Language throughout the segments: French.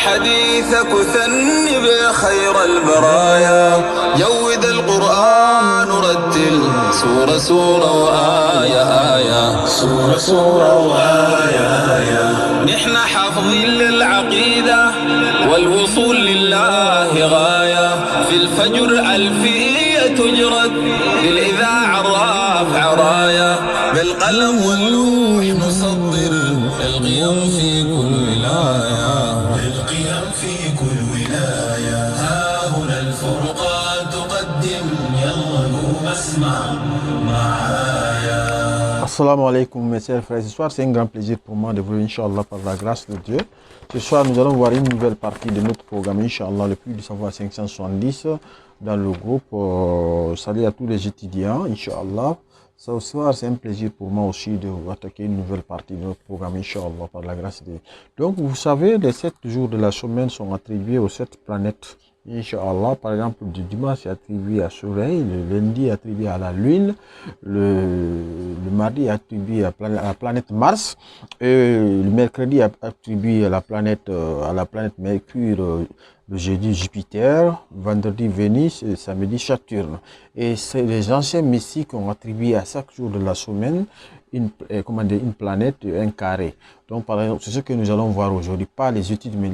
حديثك ثنب خير البرايا جود القرآن رتل سورة سورة وآية آية سورة سورة وآية آية نحن حافظين للعقيدة والوصول لله غاية في الفجر ألفية تجرد للإذاعة الرافعة راية بالقلم واللوح نصدر القيم في كل ولاية القيم في كل ولاية ها هنا الفرقان تقدم يلا قوم اسمع معايا. Assalamu alaikum mes chers frères et sœurs, c'est un grand plaisir pour moi de vous, Inch'Allah, par la grâce de Dieu. Ce soir, nous allons voir une nouvelle partie de notre programme, Inch'Allah, le puits du savoir 570, dans le groupe. Salut à tous les étudiants, Inch'Allah. Ce soir, c'est un plaisir pour moi aussi de vous attaquer une nouvelle partie de notre programme, Inch'Allah, par la grâce de Dieu. Donc, vous savez, les 7 jours de la semaine sont attribués aux 7 planètes. Inch'Allah, par exemple, le dimanche est attribué à Soleil, le lundi est attribué à la Lune, le mardi est attribué à la planète Mars, et le mercredi est attribué à la planète Mercure, le jeudi Jupiter, vendredi Vénus et samedi Saturne. Et les anciens mystiques ont attribué à chaque jour de la semaine une planète, un carré. Donc, par exemple, c'est ce que nous allons voir aujourd'hui, pas les études, mais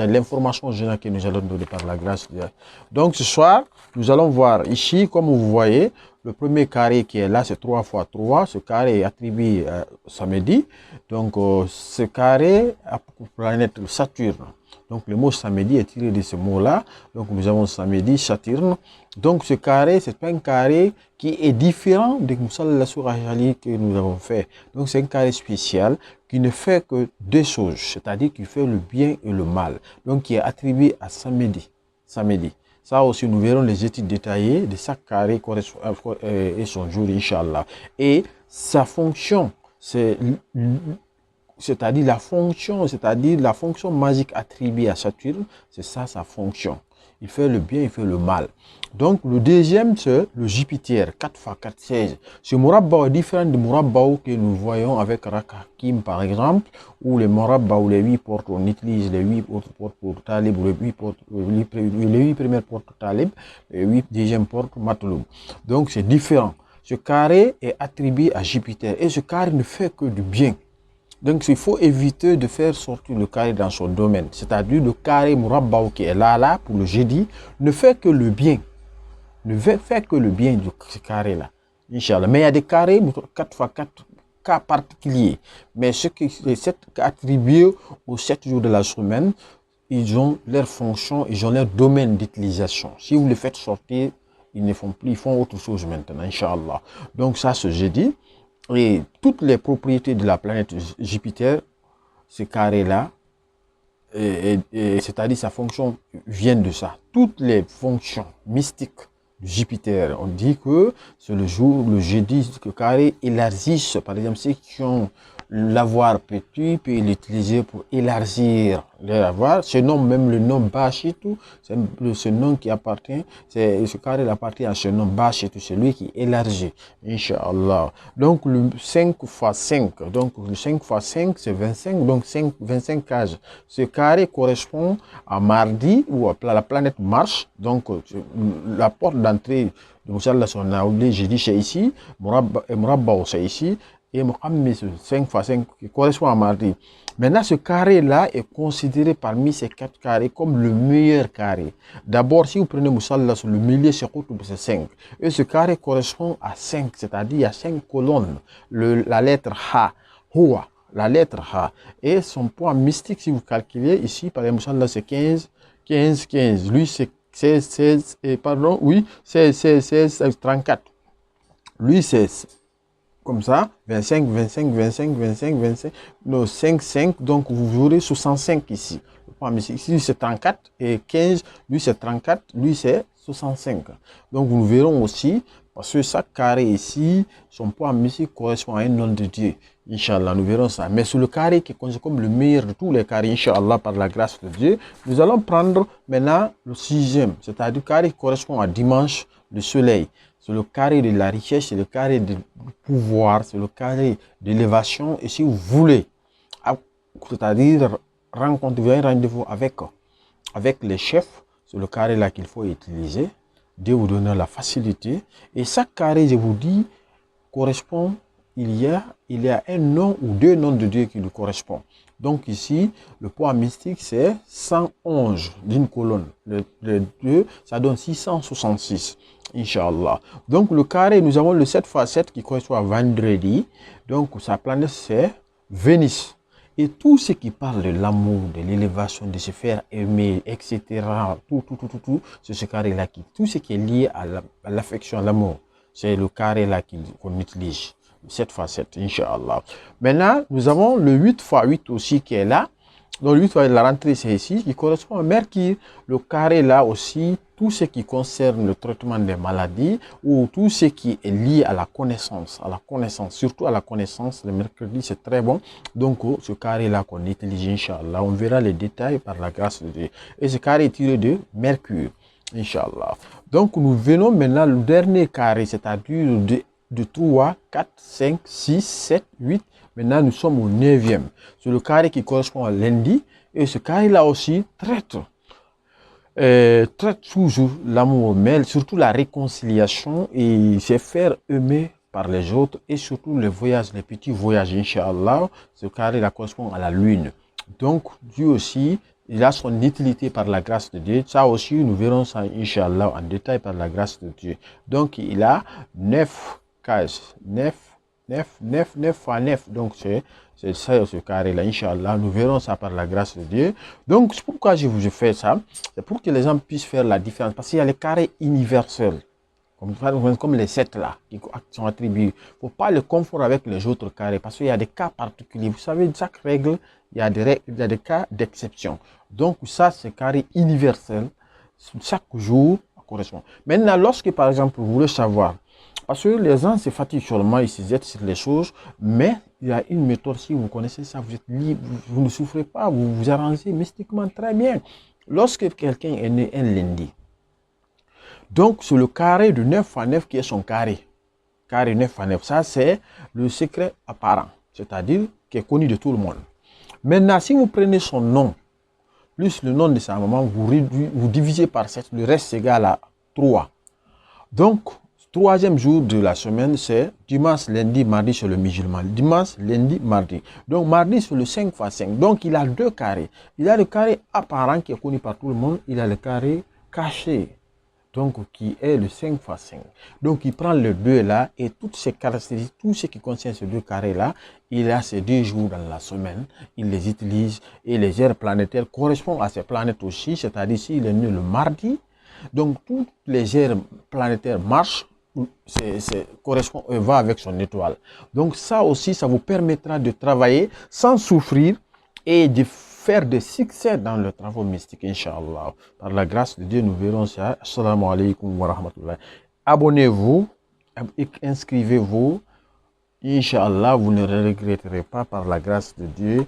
l'information générale que nous allons donner par la grâce de Dieu. Donc, ce soir, nous allons voir ici, comme vous voyez, le premier carré qui est là, c'est 3 fois 3. Ce carré est attribué samedi. Donc, ce carré a pour planète Saturne. Donc, le mot samedi est tiré de ce mot-là. Donc, nous avons samedi, Saturne. Donc, ce carré, c'est un carré qui est différent de Moussala Sourajali que nous avons fait. Donc, c'est un carré spécial qui ne fait que deux choses, c'est-à-dire qui fait le bien et le mal. Donc, qui est attribué à samedi. Ça aussi, nous verrons les études détaillées de chaque carré et son jour, Inch'Allah. Et sa fonction, c'est-à-dire la fonction magique attribuée à Saturne, c'est ça sa fonction. Il fait le bien, il fait le mal. Donc le deuxième, c'est le Jupiter, 4 x 4, 16. Ce Murabba est différent du Murabba que nous voyons avec Rakakim par exemple, ou les Murabba ou les 8 portes, on utilise les 8 portes pour Talib, ou les 8 premières portes pour Talib, les 8 deuxièmes portes Matloub. Donc c'est différent. Ce carré est attribué à Jupiter et ce carré ne fait que du bien. Donc, il faut éviter de faire sortir le carré dans son domaine. C'est-à-dire le carré Murabba qui est là, pour le jeudi, ne fait que le bien. Ne fait que le bien de ce carré-là. Inch'Allah. Mais il y a des carrés 4 x 4 cas particuliers. Mais les 7 attribués aux 7 jours de la semaine, ils ont leur fonction, ils ont leur domaine d'utilisation. Si vous les faites sortir, ils ne font plus, ils font autre chose maintenant, Inch'Allah. Donc, ça, ce jeudi. Et toutes les propriétés de la planète Jupiter, ce carré-là, c'est-à-dire sa fonction vient de ça. Toutes les fonctions mystiques de Jupiter, on dit que c'est le jour, le jeudi, que le carré élargisse. Par exemple, ceux qui ont l'avoir petit peuvent l'utiliser pour élargir l'avoir. Ce nom, même le nom Bachitou, c'est ce nom qui appartient, ce carré appartient à ce nom Bachitou, celui qui élargit, Inch'Allah. Donc le 5 x 5, donc le 5 x 5 c'est 25, donc 25 cases. Ce carré correspond à mardi ou à la planète Mars, donc la porte d'entrée de Moussala Sonaouli, j'ai dit c'est ici, Murabba c'est ici, et Mohamed 5 x 5 qui correspond à mardi. Maintenant, ce carré-là est considéré parmi ces 4 carrés comme le meilleur carré. D'abord, si vous prenez Moussala, le milieu, c'est 5. Et ce carré correspond à 5, c'est-à-dire il y a 5 colonnes. La lettre Ha, Houa, la lettre Ha. Et son poids mystique, si vous calculez ici, par exemple, Moussala, c'est 15, 15, 15. Lui, c'est 16, 16, pardon, oui, 16, 16, 16, 34. Lui, c'est comme ça, 25, 25, 25, 25, 25, non, 5, 5, donc vous aurez 65 ici. Ici c'est 34 et 15, lui c'est 34, lui c'est 65. Donc nous verrons aussi, parce que chaque carré ici, son poids mystique correspond à un nom de Dieu. Inch'Allah, nous verrons ça. Mais sur le carré qui est considéré comme le meilleur de tous les carrés, Inch'Allah, par la grâce de Dieu, nous allons prendre maintenant le 6e, c'est-à-dire le carré qui correspond à dimanche, le soleil. C'est le carré de la richesse, c'est le carré du pouvoir, c'est le carré d'élévation. Et si vous voulez, c'est-à-dire rencontre, vous avez rendez-vous avec les chefs. C'est le carré là qu'il faut utiliser. Dieu vous donne la facilité. Et chaque carré, je vous dis, correspond, il y a un nom ou deux noms de Dieu qui lui correspondent. Donc ici, le poids mystique, c'est 111 d'une colonne. Le 2, ça donne 666, Inch'Allah. Donc le carré, nous avons le 7 x 7 qui correspond à vendredi. Donc sa planète, c'est Vénus. Et tout ce qui parle de l'amour, de l'élévation, de se faire aimer, etc., tout, c'est ce carré-là. Tout ce qui est lié à l'affection, à l'amour, c'est le carré-là qu'on utilise. 7 x 7, Inch'Allah. Maintenant, nous avons le 8 x 8 aussi qui est là. Donc, le 8 x 8, la rentrée, c'est ici, qui correspond à Mercure. Le carré là aussi, tout ce qui concerne le traitement des maladies ou tout ce qui est lié à la connaissance, surtout à la connaissance. Le mercredi, c'est très bon. Donc, ce carré là qu'on utilise, Inch'Allah, on verra les détails par la grâce de Dieu. Et ce carré est tiré de Mercure, Inch'Allah. Donc, nous venons maintenant le dernier carré, c'est-à-dire de 3, 4, 5, 6, 7, 8. Maintenant, nous sommes au 9e. C'est le carré qui correspond à lundi. Et ce carré-là aussi traite toujours l'amour, mais surtout la réconciliation et se faire aimer par les autres. Et surtout les voyages, les petits voyages, Inch'Allah. Ce carré-là correspond à la lune. Donc, Dieu aussi, il a son utilité par la grâce de Dieu. Ça aussi, nous verrons ça, Inch'Allah, en détail par la grâce de Dieu. Donc, il a 9 cases. 9 fois 9. Donc, c'est ça, ce carré-là, Inch'Allah. Nous verrons ça par la grâce de Dieu. Donc, c'est pourquoi je vous fais ça. C'est pour que les gens puissent faire la différence. Parce qu'il y a les carrés universels. Comme les 7 là, qui sont attribués. Il ne faut pas le confondre avec les autres carrés. Parce qu'il y a des cas particuliers. Vous savez, chaque règle, il y a des cas d'exception. Donc, ça, c'est carré universel. Chaque jour, correspond. Maintenant, lorsque, par exemple, vous voulez savoir, parce que les gens se fatiguent seulement, ils se jettent sur les choses, mais il y a une méthode, si vous connaissez ça, vous êtes libre, vous ne souffrez pas, vous vous arrangez mystiquement très bien. Lorsque quelqu'un est né un lundi, donc c'est le carré de 9 x 9 qui est son carré. Carré 9 x 9, ça c'est le secret apparent, c'est-à-dire qui est connu de tout le monde. Maintenant, si vous prenez son nom, plus le nom de sa maman, vous divisez par 7, le reste c'est égal à 3. Donc, troisième jour de la semaine, c'est dimanche, lundi, mardi, c'est le musulman. Dimanche, lundi, mardi. Donc, mardi, c'est le 5 x 5. Donc, il a deux carrés. Il a le carré apparent qui est connu par tout le monde. Il a le carré caché, donc qui est le 5 x 5. Donc, il prend le 2 là et toutes ces caractéristiques, tout ce qui concerne ces deux carrés-là, il a ces 2 jours dans la semaine. Il les utilise et les heures planétaires correspondent à ces planètes aussi. C'est-à-dire, s'il est né le mardi, donc toutes les heures planétaires marchent. Correspond, va avec son étoile. Donc ça aussi, ça vous permettra de travailler sans souffrir et de faire des succès dans le travail mystique, Inch'Allah. Par la grâce de Dieu, nous verrons ça. Assalamu alaikum wa rahmatullah. Abonnez-vous, inscrivez-vous. Inch'Allah, vous ne regretterez pas par la grâce de Dieu.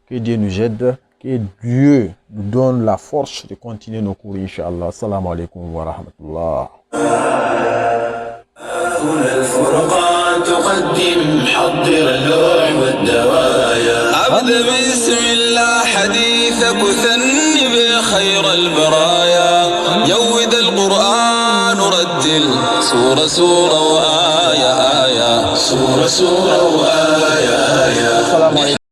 Que Dieu nous aide, que Dieu nous donne la force de continuer nos cours, Inch'Allah. Assalamu alaikum wa rahmatullah. الفرقان تقدم حضر اللوح والدوايا أبدأ بسم الله حديثك وثني بخير البرايا يود القرآن رتل سورة سورة وآية آية سورة سورة وآية آية.